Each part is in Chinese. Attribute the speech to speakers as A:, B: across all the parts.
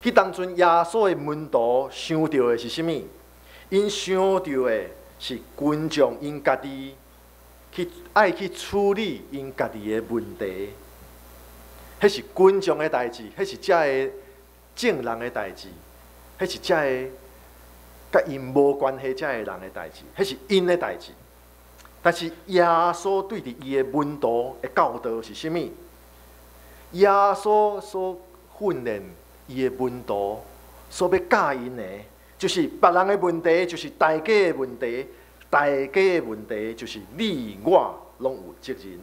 A: 迄当阵耶稣的门徒想到的是啥物？因想到的是群众因家己爱去处理因家己的问题，迄是群众的代志，迄是遮个正人的代志，迄是遮个甲因无关系遮个人的代志，迄是因的代志。但是耶稣对伫伊的门徒的教导是啥物？耶稣所训练伊的门徒所要教因的，就是别人的问题，就是大家的问题。大家的问题就是你我拢有责任，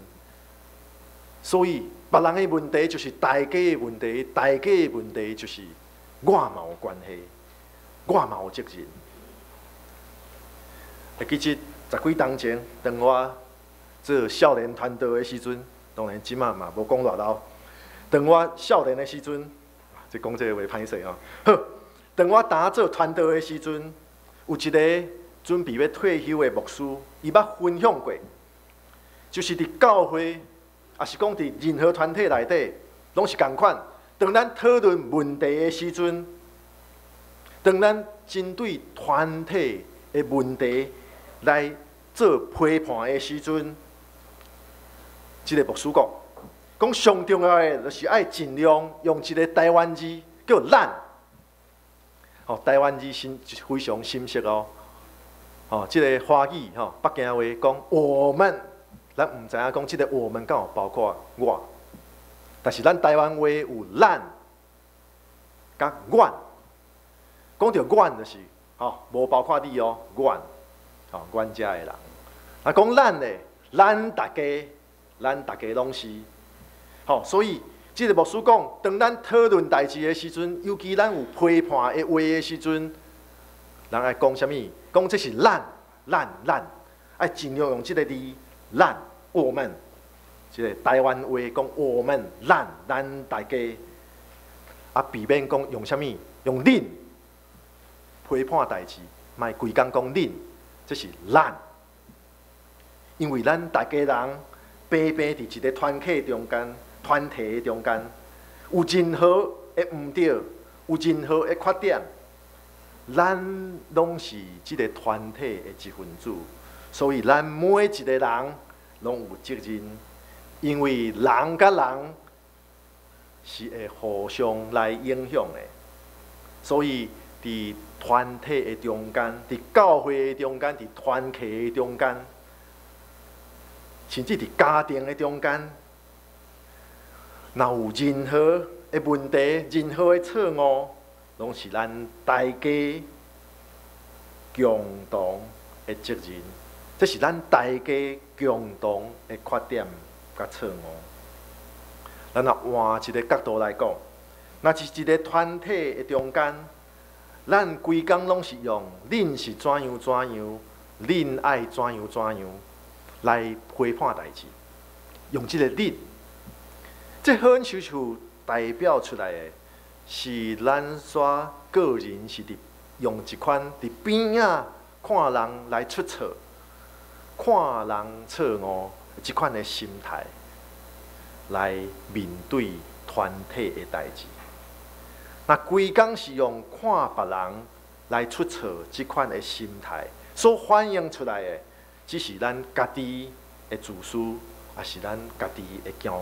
A: 所以别人的问题就是大家的问题，大家的问题就是我嘛有关系，我嘛有责任。会记得10几年前，当我做少年团队的时阵，当然即马嘛无讲偌老。当我少年的时阵，即讲这个话歹势吼。好，当我担做团队的时阵，有一个准备要退休的牧师，伊捌分享过，就是伫教会，也是讲伫任何团体内底，拢是共款。当咱讨论问题的时阵，当咱针对团体的问题来做批判的时阵，即个牧师讲上重要的就是爱尽量用一个台湾字叫“咱”。哦，台湾字非常深色哦。哦，即个华语吼，北京话讲我们，咱唔知影讲即个我们敢有包括我，但是咱台湾话有咱，甲阮，讲到阮就是吼，无包括你哦，阮，吼，阮遮的人。啊，讲咱咧，咱大家拢是，吼，所以即个牧师讲，当咱讨论代志的时阵，尤其咱有批判的话的时阵，人爱讲啥物？讲这是咱，爱尽量用这个字，咱我们，这个台湾话讲我们，咱大家，啊避免讲用啥物，用恁批判代志，莫规工讲恁，这是咱，因为咱大家人平平伫一个团体中间，有任何的毋对，有任何的缺点。咱拢是即个团体的一份子，所以咱每一个人拢有责任，因为人甲人是会互相来影响的，所以伫团体的中间，伫教会的中间，伫团契的中间，甚至伫家庭的中间，若有任何的问题、任何的错误，拢是咱大家共同的责任，这是咱大家共同的缺点甲错误。咱若换一个角度来讲，若是一个团体的中间，咱规工拢是用恁是怎样，恁爱怎样来批判代志，用这个恁，这很清楚代表出来的。是咱煞个人是伫用一款伫边仔看人来出错、看人错误即款的心态来面对团体的代志。那规工是用看别人来出错即款的心态所反映出来的，只是咱家己的自私，也是咱家己的骄傲。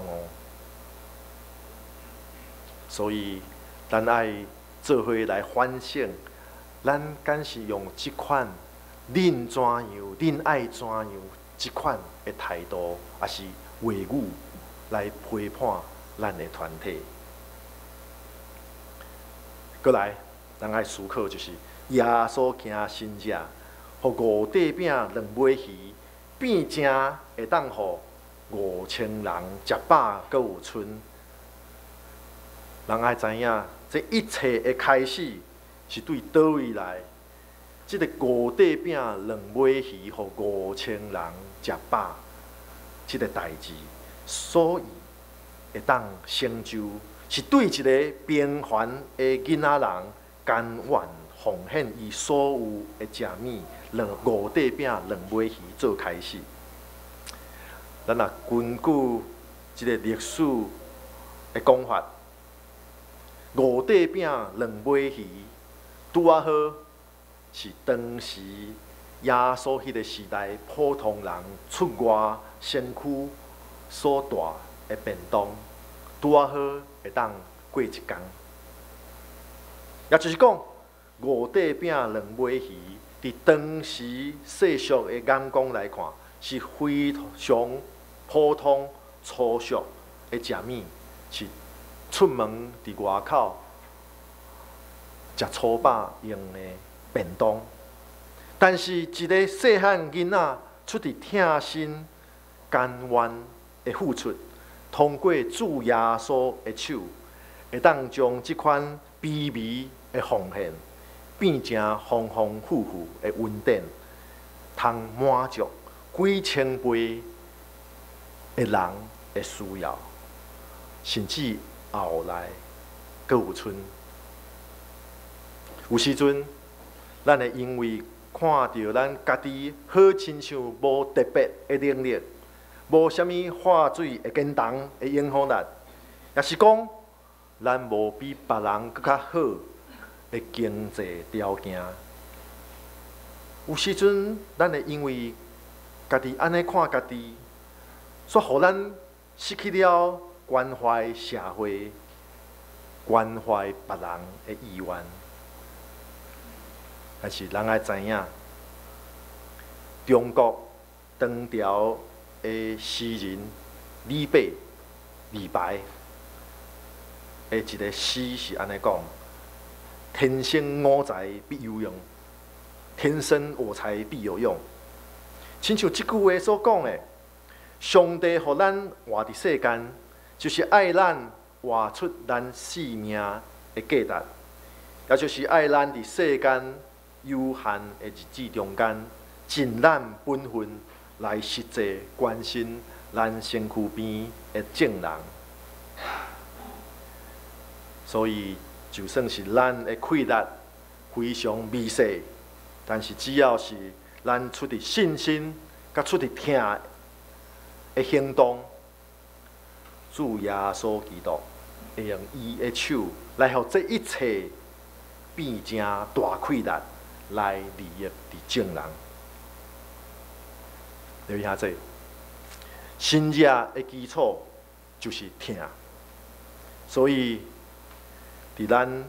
A: 所以咱爱做伙来反省，咱敢是用即款恁怎样、恁爱怎样即款的态度，还是话语来批判咱的团体？过来，咱爱思考就是耶稣行神迹，互5块饼、2尾鱼变成会当互5000人食饱，阁有剩。人爱知影。这一切的开始是对倒位来？这个5块饼、2尾鱼，互5000人食饱，这个代志，所以会当成就，是对一个平凡的囡仔人，甘愿奉献伊所有的食物，5块饼、2尾鱼做开始。咱若根据这个历史的讲法。五块饼两尾鱼，拄啊好是当时耶稣迄个时代普通人出外身躯所带的便当，拄啊好会当过一工。也就是讲，五块饼两尾鱼，伫当时世俗的眼光来看，是非常普通粗俗的食物，是出门伫外口食粗饱用的便当。但是一个细汉囡仔出伫痛心甘愿的付出，通过主耶稣的手，会当将即款卑微的奉献变成丰丰富富的恩典，通满足几千倍的人的需要，甚至后来阁有剩。有时阵，咱会因为看到咱家己好亲像无特别的能力，无啥物化水的简单的影响力，也是讲咱无比别人更较好的经济条件。有时阵，咱会因为家己安尼看家己，煞互咱失去了关怀社会、关怀别人的意愿。但是咱爱知影，中国唐朝的诗人李白的一个诗是安尼讲：天生我材必有用，天生我材必有用。亲像即句话所讲的，上帝互咱活伫世间，就是爱咱活出咱生命的价值，也就是爱咱伫世间有限的日子中间，尽咱本分来实际关心咱身躯边的众人。所以，就算是咱的气力非常微细，但是只要是咱出伫信心，甲出伫听的行动，主耶稣基督会用伊的手来互这一切变成大气力。来利益伫众人，留意下这信仰的基础就是听，所以伫咱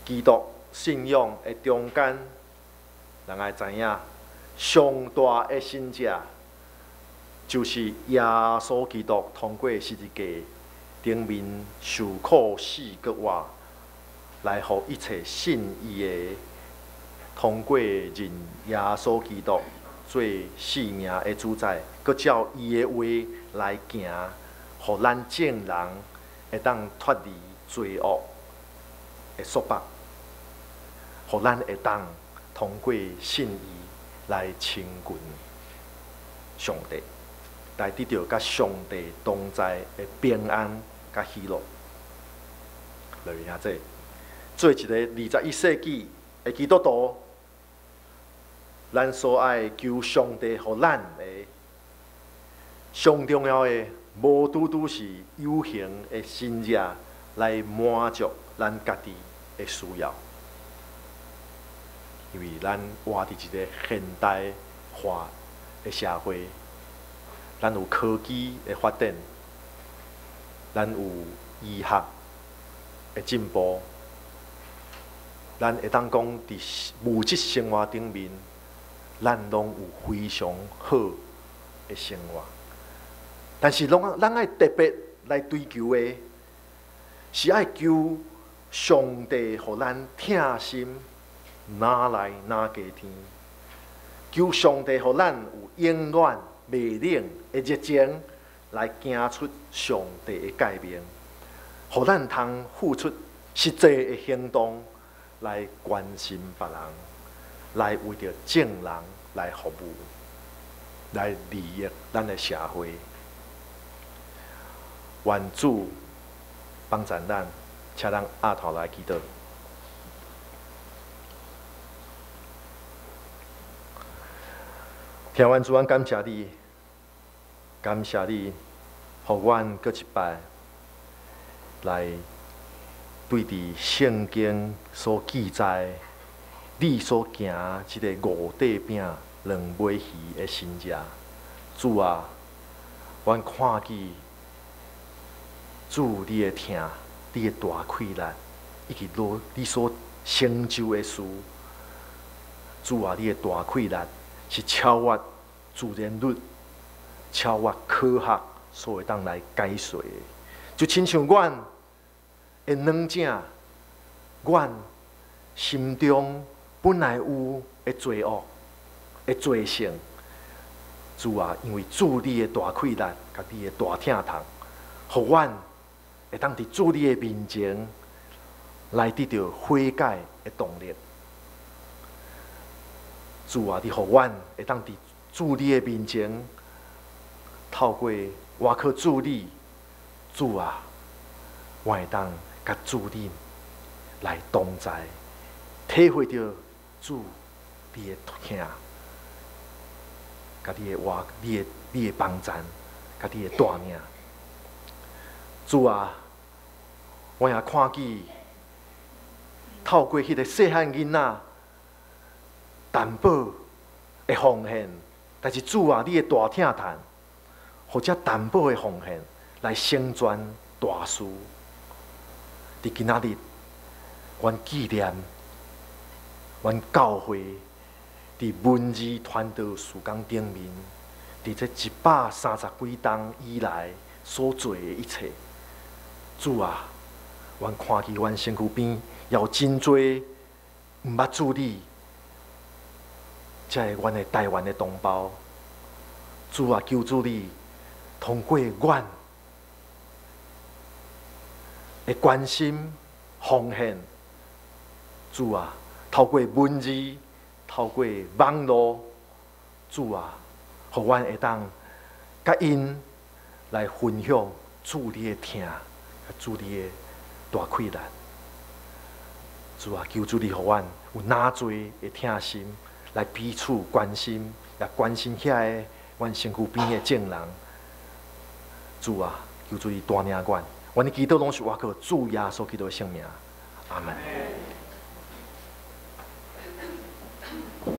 A: 基督信仰的中间，人爱知影上大的信者就是耶稣基督通过十字架顶面受苦死搁活。来，互一切信伊的，通过认耶稣基督做生命的主宰，佮照伊的话来行，互咱众人会当脱离罪恶的束缚，互咱会当通过信伊来亲近上帝，来得到甲上帝同在的平安甲喜乐。来下这。做一个21世纪的基督徒，咱所爱求上帝互咱的上重要的，无拄拄是有形的信者来满足咱家己的需要，因为咱活伫一个现代化的社会，咱有科技的发展，咱有医学的进步。咱会当讲伫物质生活顶面，咱拢有非常好的生活。但是，咱爱特别来追求的，是爱求上帝互咱疼心，哪来哪加天？求上帝互咱有永远未冷的热情，来行出上帝的改变，互咱通付出实际的行动。来关心别人，来为着众人来服务，来利益咱的社会。愿主帮助咱，请咱压头来祈祷。听完主，阮感谢你，感谢你，互阮搁一摆来对伫圣经所记载，你所行即个五块饼、两尾鱼的神者，主啊，阮看见主你的疼，你的大气力，以及你所成就的事，主啊，你的大气力是超越自然律、超越科学所会当来解说的，就亲像阮的软正，阮心中本来有的罪恶、的罪性，主啊，因为主你的大气力、甲你的大疼痛，互阮会当伫主你的面前来得到悔改的动力。主啊，你互阮会当伫主你的面前，透过我靠主你，主啊，我会当甲主你来同在，体会到主你的疼，甲你的话，你的帮助，甲你的带领。主啊，我也看见透过迄个细汉囡仔担保的奉献，但是主啊，你的大疼痛，或者担保的奉献来成全大事。伫今仔日，阮纪念阮教会伫文字传道事工顶面，伫这130几冬以来所做的一切。主啊，阮看见阮身躯边也有真多毋捌主你，这阮的台湾的同胞。主啊，求主你通过阮的关心、奉献，主啊，透过文字、透过网络，主啊，互阮会当甲因来分享主你的疼。主你的大气力，主啊，求主你互阮有哪多的疼心，来彼此关心，也关心遐个阮身躯边的众人。主啊，求主你带领阮，阮的祈祷拢是我靠主耶稣基督的圣名，阿门。